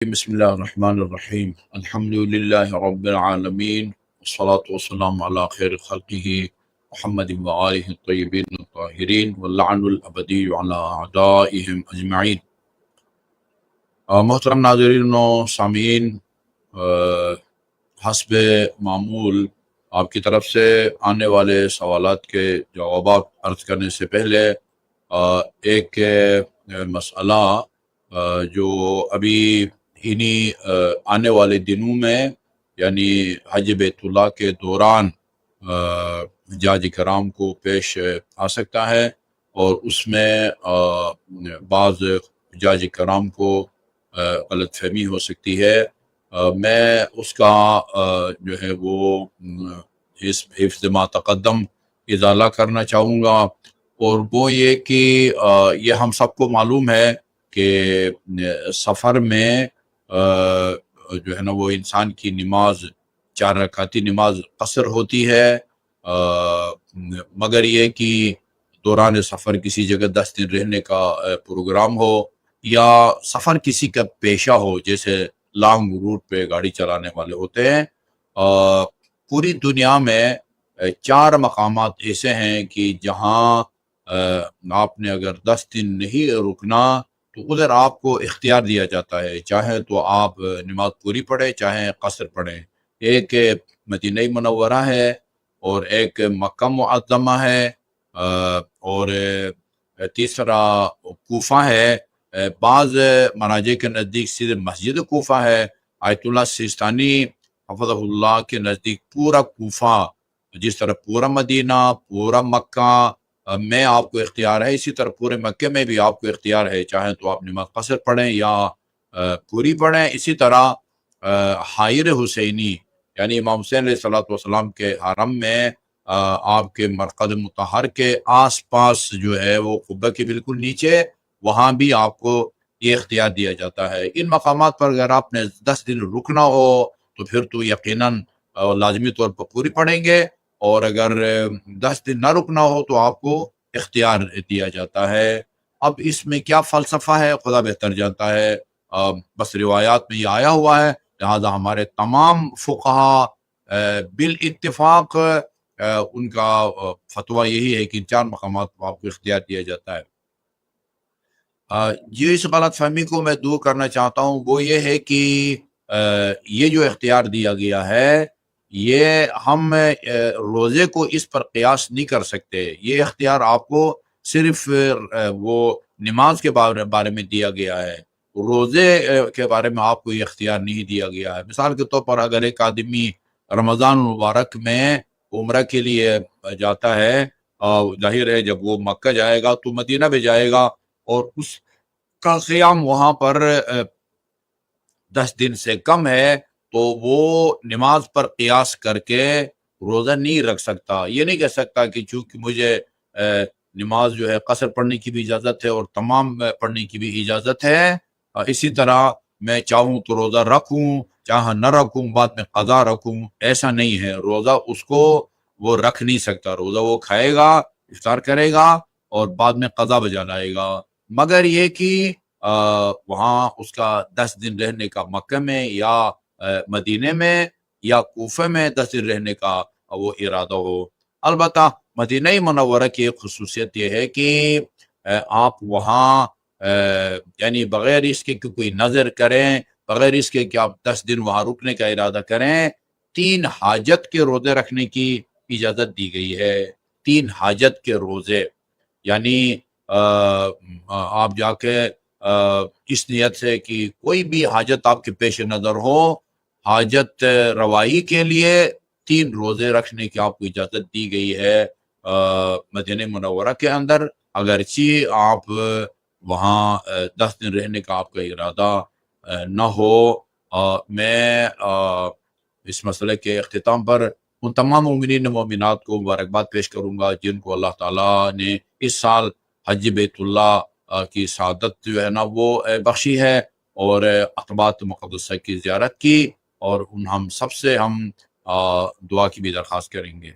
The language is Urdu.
بسم اللہ الرحمن الرحیم الحمد للہ رب العالمین والصلاة والسلام علی خیر خلقہ محمد وآلہ الطیبین الطاہرین واللعن الابدی علی اعدائہم اجمعین۔ محترم ناظرین و سامعین، حسب معمول آپ کی طرف سے آنے والے سوالات کے جوابات عرض کرنے سے پہلے ایک مسئلہ جو ابھی انہی آنے والے دنوں میں یعنی حج بیت اللہ کے دوران حجاج کرام کو پیش آ سکتا ہے، اور اس میں بعض حجاج کرام کو غلط فہمی ہو سکتی ہے۔ میں اس کا جو ہے وہ حفظ ما تقدم ازالہ کرنا چاہوں گا، اور وہ یہ کہ یہ ہم سب کو معلوم ہے کہ سفر میں جو ہے نا وہ انسان کی نماز 4 رکعتی نماز قصر ہوتی ہے، مگر یہ کہ دوران سفر کسی جگہ 10 دن رہنے کا پروگرام ہو یا سفر کسی کا پیشہ ہو، جیسے لانگ روٹ پہ گاڑی چلانے والے ہوتے ہیں۔ پوری دنیا میں 4 مقامات ایسے ہیں کہ جہاں آپ نے اگر 10 دن نہیں رکنا تو ادھر آپ کو اختیار دیا جاتا ہے، چاہے تو آپ نماز پوری پڑھیں چاہے قصر پڑھیں۔ ایک مدینہ منورہ ہے اور ایک مکہ معظمہ ہے، اور تیسرا کوفہ ہے۔ بعض مراجع کے نزدیک صرف مسجد کوفہ ہے۔ آیت اللہ سیستانی حفظہ اللہ کے نزدیک پورا کوفہ، جس طرح پورا مدینہ پورا مکہ میں آپ کو اختیار ہے، اسی طرح پورے مکے میں بھی آپ کو اختیار ہے، چاہے تو آپ نماز قصر پڑھیں یا پوری پڑھیں۔ اسی طرح حائر حسینی یعنی امام حسین علیہ السلام کے حرم میں آپ کے مرقد مطہر کے آس پاس جو ہے وہ قبہ کے بالکل نیچے، وہاں بھی آپ کو یہ اختیار دیا جاتا ہے۔ ان مقامات پر اگر آپ نے 10 دن رکنا ہو تو پھر تو یقیناً لازمی طور پر پوری پڑھیں گے، اور اگر 10 دن نہ رکنا ہو تو آپ کو اختیار دیا جاتا ہے۔ اب اس میں کیا فلسفہ ہے خدا بہتر جانتا ہے، بس روایات میں یہ آیا ہوا ہے، لہذا ہمارے تمام فقہا بالاتفاق ان کا فتویٰ یہی ہے کہ ان 4 مقامات کو آپ کو اختیار دیا جاتا ہے۔ اس غلط فہمی کو میں دور کرنا چاہتا ہوں، وہ یہ ہے کہ یہ جو اختیار دیا گیا ہے یہ ہم روزے کو اس پر قیاس نہیں کر سکتے۔ یہ اختیار آپ کو صرف وہ نماز کے بارے میں دیا گیا ہے، روزے کے بارے میں آپ کو یہ اختیار نہیں دیا گیا ہے۔ مثال کے طور پر اگر ایک آدمی رمضان مبارک میں عمرہ کے لیے جاتا ہے، ظاہر ہے جب وہ مکہ جائے گا تو مدینہ بھی جائے گا، اور اس کا قیام وہاں پر 10 دن سے کم ہے، تو وہ نماز پر قیاس کر کے روزہ نہیں رکھ سکتا۔ یہ نہیں کہہ سکتا کہ چونکہ مجھے نماز جو ہے قصر پڑھنے کی بھی اجازت ہے اور تمام پڑھنے کی بھی اجازت ہے، اسی طرح میں چاہوں تو روزہ رکھوں چاہے نہ رکھوں، بعد میں قضا رکھوں، ایسا نہیں ہے۔ روزہ اس کو وہ رکھ نہیں سکتا، روزہ وہ کھائے گا، افطار کرے گا اور بعد میں قضا بجا لائے گا، مگر یہ کہ وہاں اس کا 10 دن رہنے کا مکہ میں یا مدینے میں یا کوفہ میں 10 دن رہنے کا وہ ارادہ ہو۔ البتہ مدینہ منورہ کی ایک خصوصیت یہ ہے کہ آپ وہاں یعنی بغیر اس کے کہ کوئی نظر کریں، بغیر اس کے کہ آپ 10 دن وہاں رکنے کا ارادہ کریں، 3 حاجت کے روزے رکھنے کی اجازت دی گئی ہے۔ 3 حاجت کے روزے یعنی آپ جا کے اس نیت سے کہ کوئی بھی حاجت آپ کے پیش نظر ہو، حاجت روائی کے لیے 3 روزے رکھنے کی آپ کو اجازت دی گئی ہے مدینہ منورہ کے اندر، اگرچہ آپ وہاں 10 دن رہنے کا آپ کا ارادہ نہ ہو۔ میں اس مسئلے کے اختتام پر ان تمام مومنین و مومنات کو مبارکباد پیش کروں گا جن کو اللہ تعالیٰ نے اس سال حج بیت اللہ کی سعادت جو ہے نا وہ بخشی ہے، اور اقبات مقدسہ کی زیارت کی، اور ہم سب سے ہم دعا کی بھی درخواست کریں گے۔